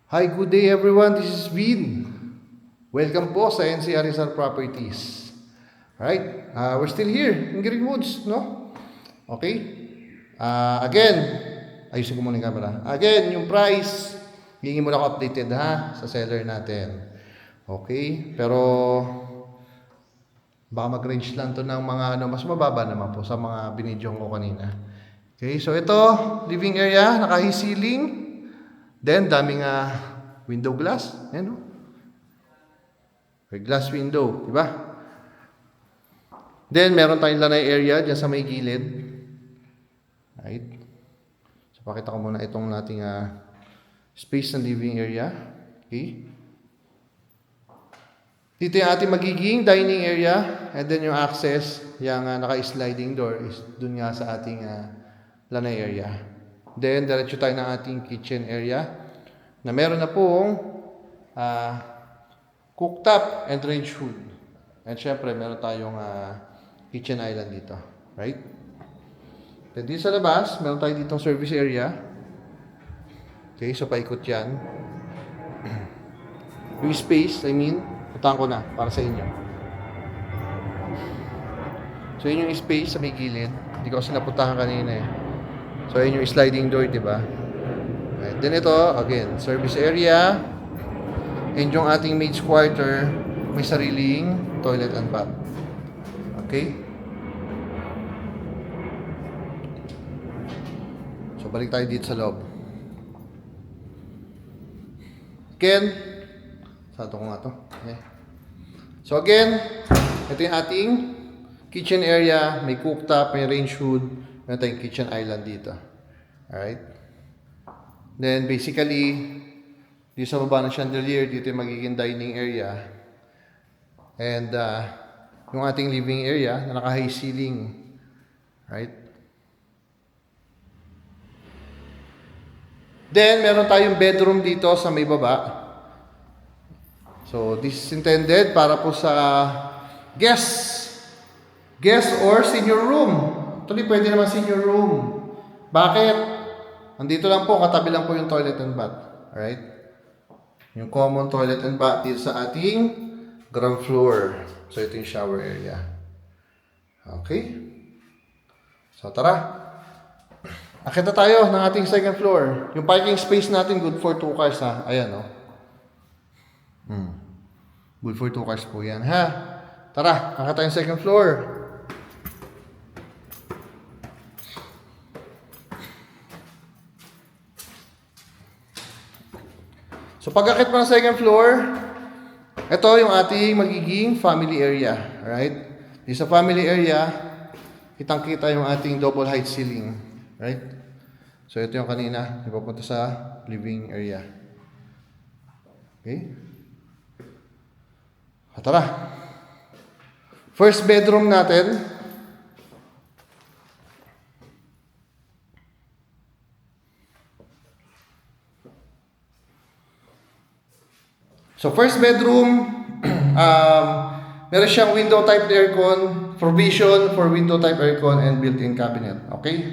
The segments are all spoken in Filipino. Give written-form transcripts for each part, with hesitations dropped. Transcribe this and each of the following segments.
Hi, good day everyone. This is Vin. Welcome po sa NCR Rizal Properties. Right? We're still here in Greenwoods, no? Okay? Again, ayusin ko muna yung camera. Again, yung price, hingin mo lang ako updated ha, sa seller natin. Okay? Pero, baka mag-range lang to ng mga mas mababa naman po sa mga binidyo ko kanina. Okay? So, ito, living area, naka-ceiling. Then, daming window glass. Ayan, no? May glass window, di ba? Then, meron tayong lanay area dyan sa may gilid. Right? So, pakita ko muna itong nating space ng living area. Okay? Dito yung ating magiging dining area. And then, yung access, yung naka-sliding door is dun nga sa ating lanay area. Then, diretso tayo ng ating kitchen area na meron na pong cooktop and range hood. And syempre, meron tayong kitchen island dito. Right? Then, dito sa labas, meron tayo ditong service area. Okay, so paikot yan. Yung space, putahan ko na para sa inyo. So, yun yung space sa may gilid. Hindi ko kasi naputahan kanina eh. So, yun yung sliding door, di ba? Right. Then ito, again, service area. And yung ating maid's quarter, may sariling toilet and bath. Okay? So, balik tayo dito sa loob. Again, sato ko nga to. Okay. So, again, ito yung ating kitchen area. May cooktop, may range hood. Meron tayong kitchen island dito. Alright? Then, basically, dito sa baba ng chandelier, dito yung magiging dining area. And, yung ating living area na naka-high ceiling. Right? Then, meron tayong bedroom dito sa may baba. So, this is intended para po sa guests. Guest or senior room. Actually, pwede naman senior room. Bakit? Nandito lang po, katabi lang po yung toilet and bath. Alright? Yung common toilet and bath dito sa ating ground floor. So, ito yung shower area. Okay? So, tara. Akit na tayo ng ating second floor. Yung parking space natin, good for 2 cars ha. Ayan, no? Good for 2 cars po yan, ha? Tara, akit tayo yung second floor. So, pag-akit mo ng second floor, ito yung ating magiging family area. Alright? Di sa family area, kitang-kita yung ating double height ceiling. Right? So, ito yung kanina, ipapunta sa living area. Okay? Tara. First bedroom natin. So, first bedroom, meron siyang window type aircon, provision for window type aircon and built-in cabinet. Okay?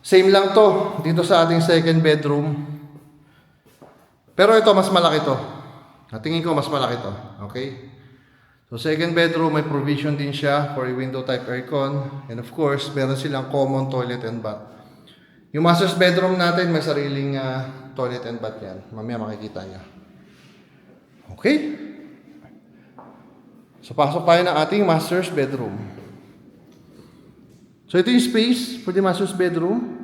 Same lang to dito sa ating second bedroom. Pero ito, mas malaki to. Tingin ko, mas malaki to. Okay? So, second bedroom, may provision din siya for a window type aircon. And of course, meron silang common toilet and bath. Yung master's bedroom natin, may sariling toilet and bath yan. Mamaya makikita niya. Okay? So, pasok tayo ng ating master's bedroom. So, ito yung space for the master's bedroom.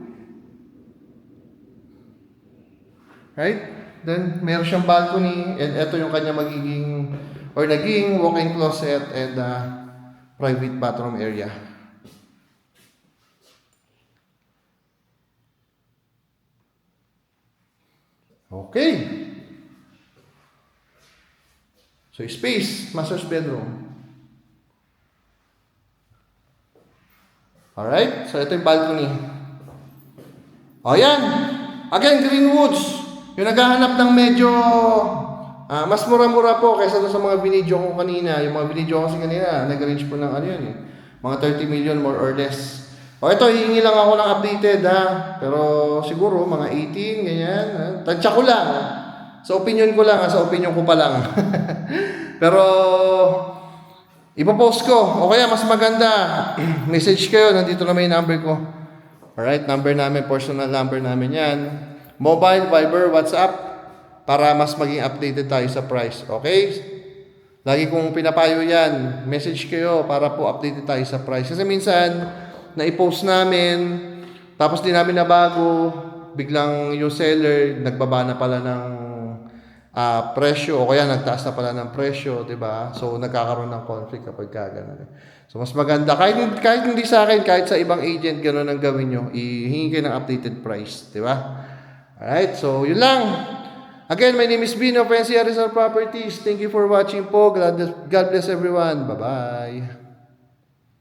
Right? Then, meron siyang balcony. And ito yung kanya magiging or naging walk-in closet and private bathroom area. Okay. So, space, master's bedroom. Alright? So, ito yung balcony. O, yan. Again, Greenwoods. Yung naghahanap ng medyo mas mura-mura po kaysa sa mga binidyo ko kanina. Yung mga binidyo ko kasi kanina, nag-range po ng ano yan eh. Mga 30 million more or less. O ito, hihingi lang ako ng updated ha. Pero siguro mga 18, ganyan. Tansya ko lang. Sa opinion ko lang, sa opinion ko pa lang. Pero ipopost ko. O kaya mas maganda, message kayo. Nandito na may number ko. Alright, number namin, personal number namin yan. Mobile, Viber, WhatsApp. Para mas maging updated tayo sa price. Okay? Lagi kong pinapayo yan. Message kayo para po updated tayo sa price. Kasi minsan, na-post namin, tapos di namin nabago, biglang yung seller, nagbaba na pala ng presyo, o kaya nagtaas na pala ng presyo, di ba? So, nagkakaroon ng conflict kapag gano'n. So, mas maganda, kahit hindi sa akin, kahit sa ibang agent, gano'n ang gawin nyo, ihingi kayo ng updated price, di ba? Alright, so, yun lang. Again, my name is Bino, Fancy Rizal Properties. Thank you for watching po. God bless everyone. Bye-bye.